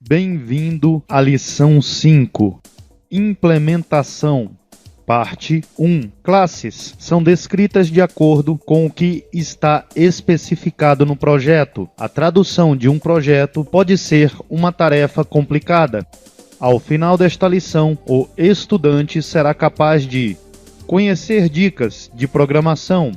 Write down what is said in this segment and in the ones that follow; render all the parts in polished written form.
Bem-vindo à lição 5. Implementação. Parte 1. Classes são descritas de acordo com o que está especificado no projeto. A tradução de um projeto pode ser uma tarefa complicada. Ao final desta lição, o estudante será capaz de conhecer dicas de programação,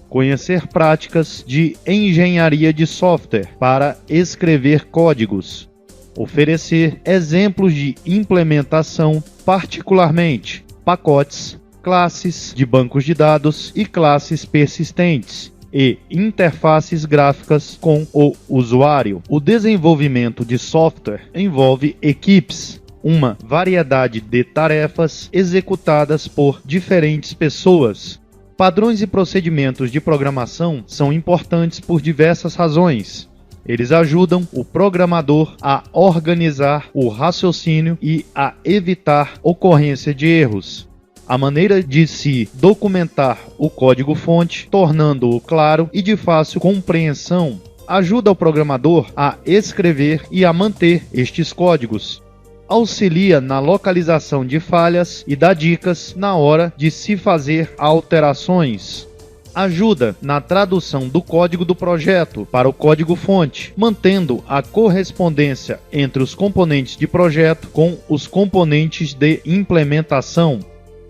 conhecer práticas de engenharia de software para escrever códigos, oferecer exemplos de implementação, particularmente pacotes, classes de bancos de dados e classes persistentes, e interfaces gráficas com o usuário. O desenvolvimento de software envolve equipes, uma variedade de tarefas executadas por diferentes pessoas. Padrões e procedimentos de programação são importantes por diversas razões. Eles ajudam o programador a organizar o raciocínio e a evitar ocorrência de erros. A maneira de se documentar o código-fonte, tornando-o claro e de fácil compreensão, ajuda o programador a escrever e a manter estes códigos. Auxilia na localização de falhas e dá dicas na hora de se fazer alterações. Ajuda na tradução do código do projeto para o código-fonte, mantendo a correspondência entre os componentes de projeto com os componentes de implementação.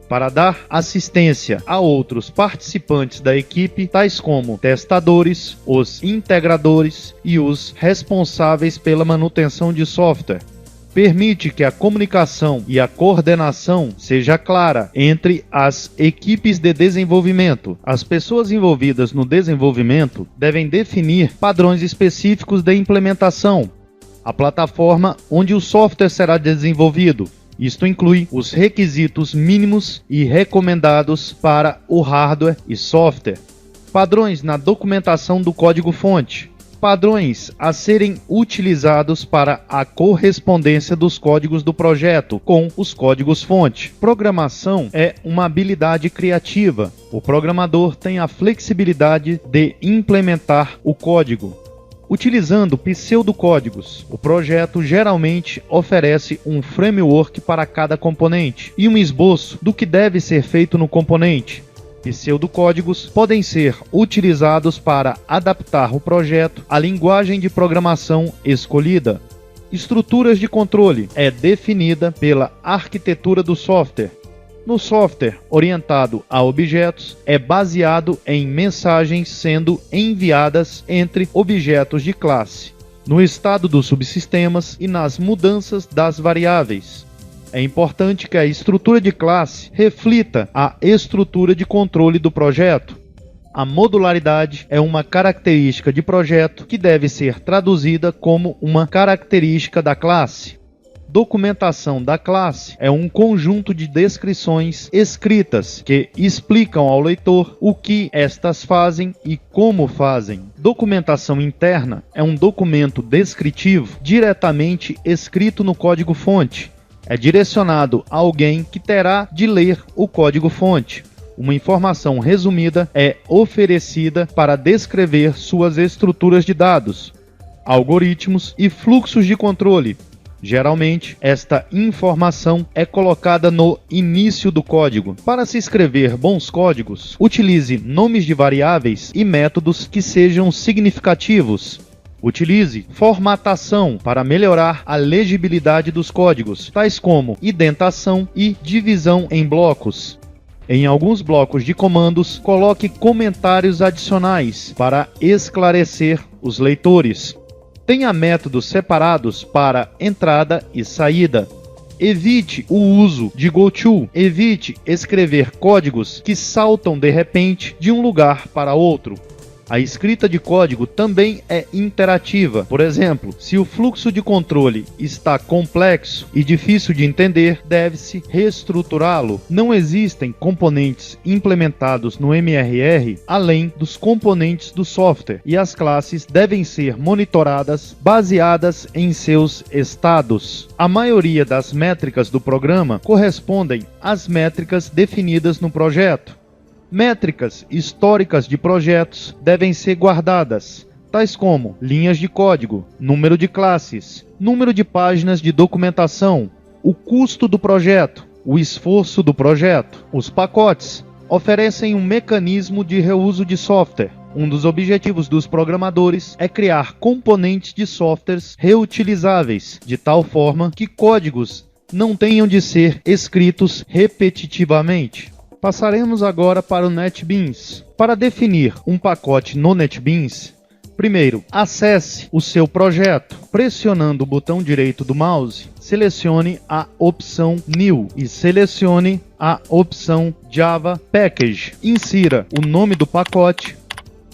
Para dar assistência a outros participantes da equipe, tais como testadores, os integradores e os responsáveis pela manutenção de software. Permite que a comunicação e a coordenação seja clara entre as equipes de desenvolvimento. As pessoas envolvidas no desenvolvimento devem definir padrões específicos de implementação, a plataforma onde o software será desenvolvido. Isto inclui os requisitos mínimos e recomendados para o hardware e software. Padrões na documentação do código-fonte. Padrões a serem utilizados para a correspondência dos códigos do projeto com os códigos-fonte. Programação é uma habilidade criativa. O programador tem a flexibilidade de implementar o código. Utilizando pseudocódigos, o projeto geralmente oferece um framework para cada componente e um esboço do que deve ser feito no componente. Pseudocódigos podem ser utilizados para adaptar o projeto à linguagem de programação escolhida. Estruturas de controle é definida pela arquitetura do software. No software orientado a objetos, é baseado em mensagens sendo enviadas entre objetos de classe, no estado dos subsistemas e nas mudanças das variáveis. É importante que a estrutura de classe reflita a estrutura de controle do projeto. A modularidade é uma característica de projeto que deve ser traduzida como uma característica da classe. Documentação da classe é um conjunto de descrições escritas que explicam ao leitor o que estas fazem e como fazem. Documentação interna é um documento descritivo diretamente escrito no código-fonte. É direcionado a alguém que terá de ler o código-fonte. Uma informação resumida é oferecida para descrever suas estruturas de dados, algoritmos e fluxos de controle. Geralmente, esta informação é colocada no início do código. Para se escrever bons códigos, utilize nomes de variáveis e métodos que sejam significativos. Utilize formatação para melhorar a legibilidade dos códigos, tais como indentação e divisão em blocos. Em alguns blocos de comandos, coloque comentários adicionais para esclarecer os leitores. Tenha métodos separados para entrada e saída. Evite o uso de goto. Evite escrever códigos que saltam de repente de um lugar para outro. A escrita de código também é interativa. Por exemplo, se o fluxo de controle está complexo e difícil de entender, deve-se reestruturá-lo. Não existem componentes implementados no MRR além dos componentes do software, e as classes devem ser monitoradas baseadas em seus estados. A maioria das métricas do programa correspondem às métricas definidas no projeto. Métricas históricas de projetos devem ser guardadas. tais como linhas de código, número de classes, número de páginas de documentação, o custo do projeto, o esforço do projeto. Os pacotes oferecem um mecanismo de reuso de software. Um dos objetivos dos programadores é criar componentes de softwares reutilizáveis, de tal forma que códigos não tenham de ser escritos repetitivamente. Passaremos agora para o NetBeans. Para definir um pacote no NetBeans, primeiro, acesse o seu projeto. Pressionando o botão direito do mouse, selecione a opção New e selecione a opção Java Package. Insira o nome do pacote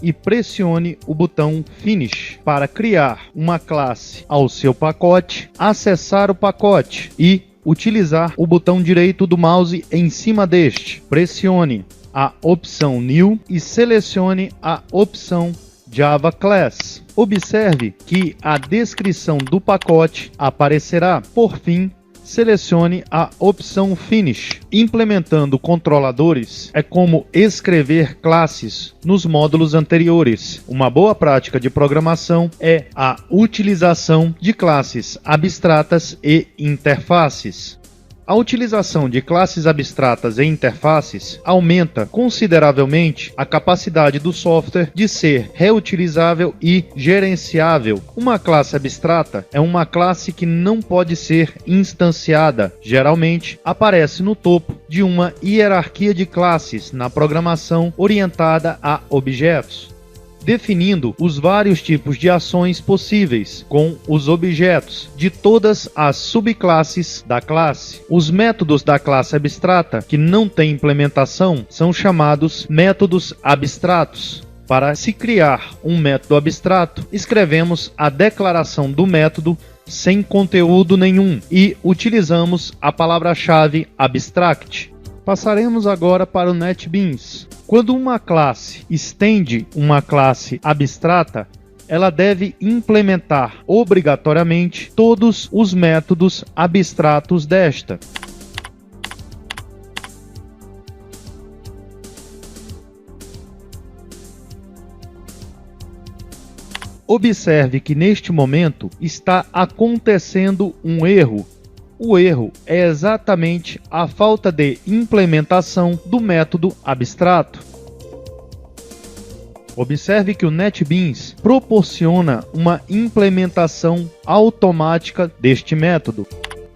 e pressione o botão Finish para criar uma classe ao seu pacote, acessar o pacote e utilizar o botão direito do mouse em cima deste. Pressione a opção New e selecione a opção Java Class. Observe que a descrição do pacote aparecerá. Por fim, selecione a opção Finish. Implementando controladores é como escrever classes nos módulos anteriores. Uma boa prática de programação é a utilização de classes abstratas e interfaces. A utilização de classes abstratas e interfaces aumenta consideravelmente a capacidade do software de ser reutilizável e gerenciável. Uma classe abstrata é uma classe que não pode ser instanciada. Geralmente, aparece no topo de uma hierarquia de classes na programação orientada a objetos, definindo os vários tipos de ações possíveis com os objetos de todas as subclasses da classe. Os métodos da classe abstrata que não têm implementação são chamados métodos abstratos. Para se criar um método abstrato, escrevemos a declaração do método sem conteúdo nenhum e utilizamos a palavra-chave abstract. Passaremos agora para o NetBeans. Quando uma classe estende uma classe abstrata, ela deve implementar obrigatoriamente todos os métodos abstratos desta. Observe que neste momento está acontecendo um erro. O erro é exatamente a falta de implementação do método abstrato. Observe que o NetBeans proporciona uma implementação automática deste método.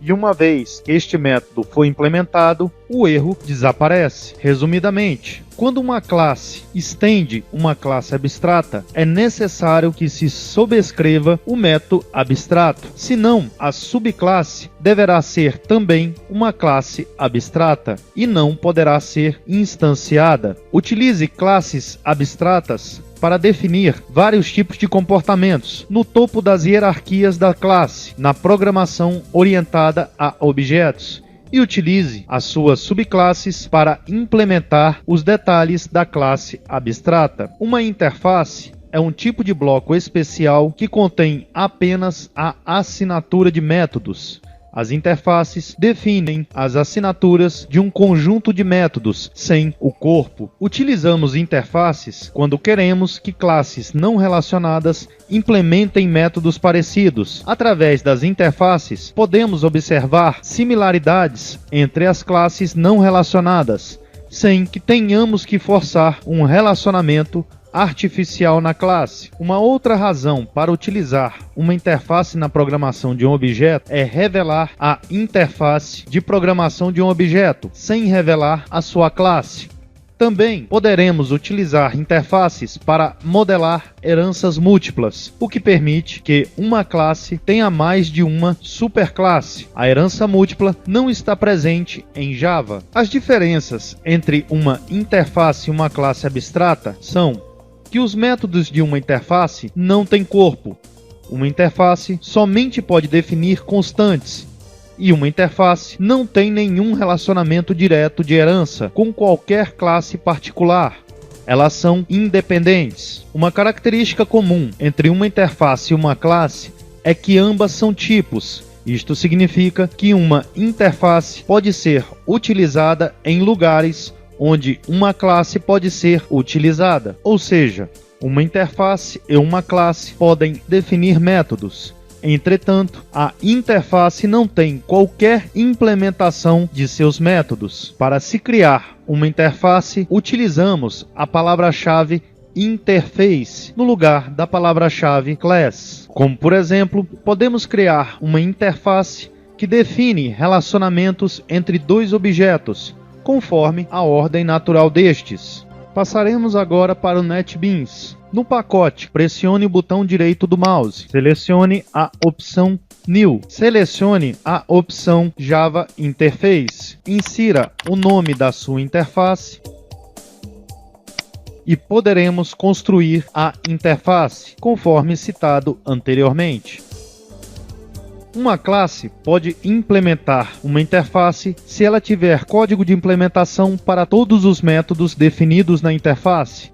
E uma vez que este método foi implementado, o erro desaparece. Resumidamente, quando uma classe estende uma classe abstrata, é necessário que se sobrescreva o método abstrato. Senão, a subclasse deverá ser também uma classe abstrata e não poderá ser instanciada. Utilize classes abstratas para definir vários tipos de comportamentos no topo das hierarquias da classe, na programação orientada a objetos, e utilize as suas subclasses para implementar os detalhes da classe abstrata. Uma interface é um tipo de bloco especial que contém apenas a assinatura de métodos. As interfaces definem as assinaturas de um conjunto de métodos sem o corpo. Utilizamos interfaces quando queremos que classes não relacionadas implementem métodos parecidos. Através das interfaces, podemos observar similaridades entre as classes não relacionadas, sem que tenhamos que forçar um relacionamento artificial na classe. Uma outra razão para utilizar uma interface na programação de um objeto é revelar a interface de programação de um objeto, sem revelar a sua classe. Também poderemos utilizar interfaces para modelar heranças múltiplas, o que permite que uma classe tenha mais de uma superclasse. A herança múltipla não está presente em Java. As diferenças entre uma interface e uma classe abstrata são que os métodos de uma interface não têm corpo. Uma interface somente pode definir constantes, e uma interface não tem nenhum relacionamento direto de herança com qualquer classe particular. Elas são independentes. Uma característica comum entre uma interface e uma classe é que ambas são tipos. Isto significa que uma interface pode ser utilizada em lugares onde uma classe pode ser utilizada. Ou seja, Uma interface e uma classe podem definir métodos. Entretanto, a interface não tem qualquer implementação de seus métodos. Para se criar uma interface, utilizamos a palavra-chave interface no lugar da palavra-chave class. Como, por exemplo, podemos criar uma interface que define relacionamentos entre dois objetos, conforme a ordem natural destes. Passaremos agora para o NetBeans. No pacote, pressione o botão direito do mouse. Selecione a opção New. Selecione a opção Java Interface. Insira o nome da sua interface e poderemos construir a interface, conforme citado anteriormente. Uma classe pode implementar uma interface se ela tiver código de implementação para todos os métodos definidos na interface.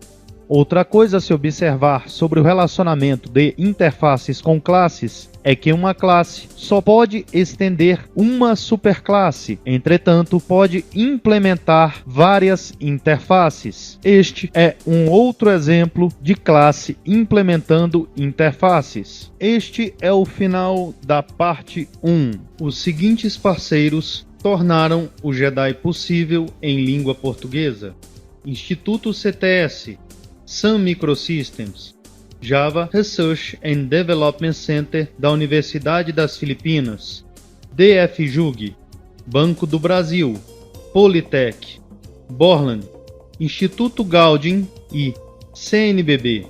Outra coisa a se observar sobre o relacionamento de interfaces com classes é que uma classe só pode estender uma superclasse, entretanto pode implementar várias interfaces. Este é um outro exemplo de classe implementando interfaces. Este é o final da parte 1. Os seguintes parceiros tornaram o Jedi possível em língua portuguesa: Instituto CTS, Sun Microsystems, Java Research and Development Center da Universidade das Filipinas, DFJUG, Banco do Brasil, Politec, Borland, Instituto Gaudium e CNBB.